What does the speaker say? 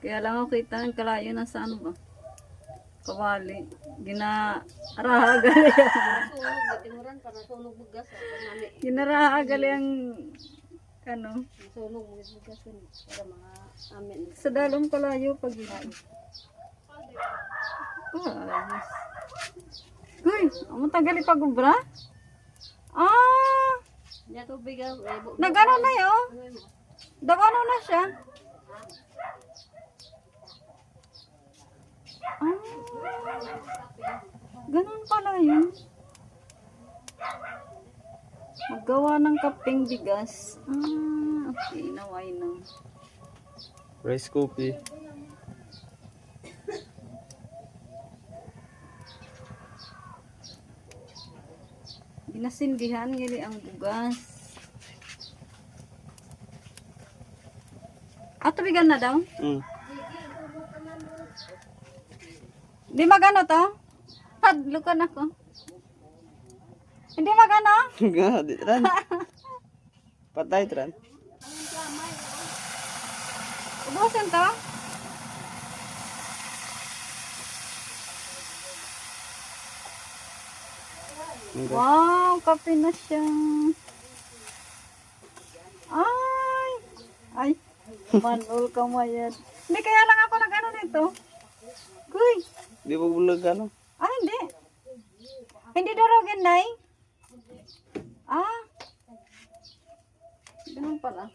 Kaya lang ako kita ang kalayo na sa ano ba? Kawali. Ginarahagal yan. Sunog, gatimuran para sunog bugas. Ginarahagal yung ano. Sunog bugas yun. Para mga amin. Sa dalong kalayo pag ito. Ayos. Uy, ang tagal ipagubra? Ah! Diya tubig ang Nagano na yun? Dagano na siya? Ah! Ganun pala yun. Maggawa ng kaping bigas. Ah, okay. Naway na. Rice coffee. Ginasindihan gali ang bugas. Tubigan na daw? Di magano to? Hadlukan ako. Hindi magano? Nga, di ran. Patay tran. Ubusin to? Wow, kape na siya. Ay, manul ka mayad. Hindi, kaya lang ako nag-ano nito. Kuy. Di ba bulag ano? Hindi. Hindi durugin, Nay. Ganun pala.